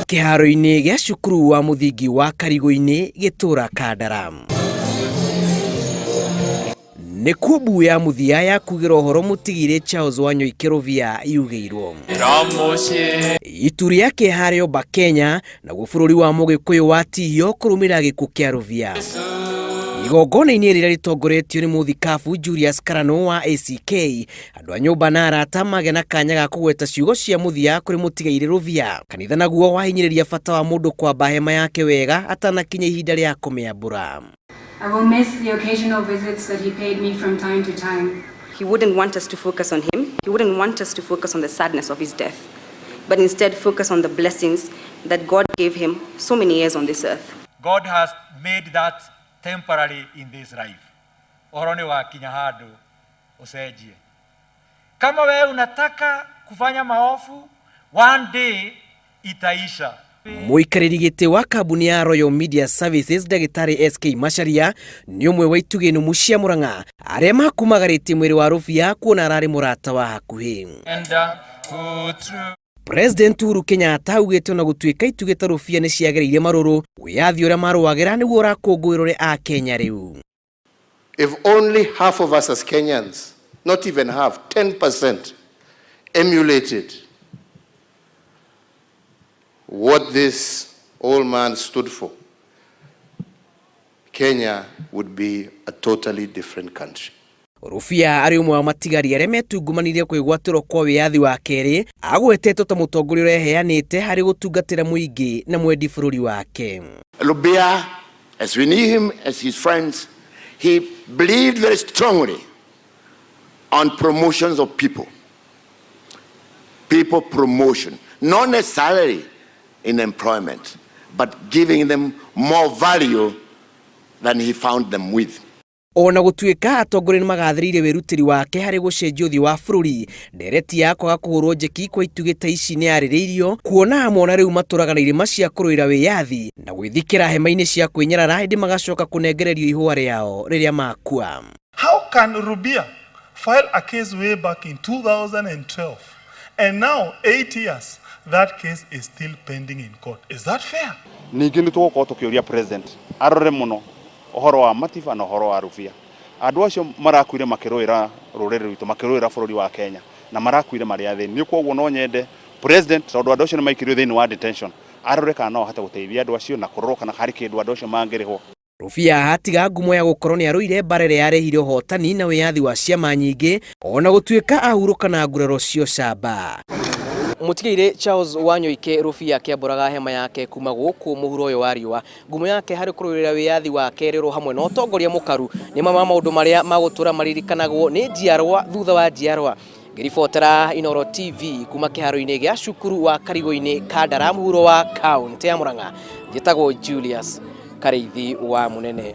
Kĩharo-inĩ gĩa cukuru wa mũthingi wa Karigũ-inĩ gĩtũra Kandara. Nĩ kuo ya mũthia ya kugira ũhoro mũtigire Charles Rubia yugĩirwo. Itu rĩake harĩ Kenya na bũrũri wa Mũgĩkũyũ wa Tihio kũrũmĩrĩra gĩkuũ kĩa Rubia. Igongona-inĩ rĩrĩa rĩtongoretio nĩ mũthikabu Julius Karano wa ACK, andũ a nyũmba na arata magĩa na kanya ga kũgweta ciugo cia mũthia kũrĩ mũtigaire Rubia. Kanitha naguo wahinyĩrĩria bata wa mũndũ kwamba hema yake wega atanakinya ihinda rĩa kũmĩambũra. I will miss the occasional visits that he paid me from time to time. He wouldn't want us to focus on him. He wouldn't want us to focus on the sadness of his death, but instead focus on the blessings that God gave him so many years on this earth. God has made that temporary in this life. Oroni wa kinya hadu usejie. Kama wewe unataka kufanya maofu, one day itaisha. Mũikarĩri gĩtĩ wa kambuni ya Royal Media Services Ndagĩtarĩ SK Macharia nĩ ũmwe wa itugĩ nũmu cia Mũrang'a arĩa makumagarĩtie mwĩrĩ wa Rubia kuona ararĩ mũrata wa hakuhĩ. President Uhuru Kenyatta augĩte na gũtuĩka itugĩ ta Rubia nĩ ciagĩrĩire marũrũ wĩyathi ũrĩa marũagĩra nĩguo ũrakũngũĩrwo nĩ a Kenya rĩu. If only half of us as Kenyans, not even half, 10% emulated what this old man stood for, Kenya would be a totally different country. Rubia arĩ ũmwe wa matigari arĩa metungumanirie kwĩgwatĩrwo kwa wĩyathi wa kerĩ, agwetetwo ta mũtongoria ũrĩa eheanĩte harĩ gũtungatĩra mũingĩ na mwendi bũrũri wake. Rubia, as we knew him as his friends, he believed very strongly on promotions of people. People promotion, not necessarily in employment, but giving them more value than he found them with. Ona gũtuĩka atongoria nĩ magathĩrĩire wĩrutĩri wake harĩ gũcenjia ũthii wa bũrũri, ndereti ya kwaga kũhũrwo njeki kwa itugĩ ta ici nĩ yarĩrĩirio kuona amona rĩu matũraga na irĩma cia kũrũĩra wĩyathi na gwĩthikĩra hema-inĩ cia kwĩnyarara hĩndĩ magacoka kũnengererio ihũa rĩao rĩrĩa makua. How can Rubia file a case way back in 2012 and now 8 years that case is still pending in court? Is that fair? Ningĩ nĩ tũgũkorwo tũkĩũria president arore mũno ũhoro wa Matiba na ũhoro wa Rubia. Andũ acio marakuire makĩrũĩra rũrĩrĩ rwitũ, makĩrũĩra bũrũri wa Kenya na marakuire marĩ athĩni. Nĩ koguo no nyende president tondũ andũ acio nĩ maikirio thĩinĩ wa detention arore kana no ahote gũteithia andũ acio na kũrorwo kana harĩ kĩndũ andũ acio mangĩrĩhwo. Rubia hatiga ngumo ya gũkorwo nĩ arũire mbara ĩrĩa yarehire ũhotani na wĩyathi wa ciama nyingĩ ona gũtuĩka ahurũka na nguraro cio camba. Mũtigaire Charles Rubia kĩambũraga hema yake kuma gũkũ mũhuro ũyũ wa riũa. Ngumo yake harĩ kũrũĩrĩra wĩyathi wa kerĩ hamwe na ũtongoria mũkaru nĩ maũndũ marĩa magũtũra maririkanagwo nĩ njiarwa thutha wa njiarwa. Ngĩribotera Inooro TV kuma kĩharo-inĩ gĩa cukuru wa Karigũ-inĩ Kandara mũhuro wa kaunti ya Mũrang'a. Njĩtagwo Julius Karĩithi wa Mũnene.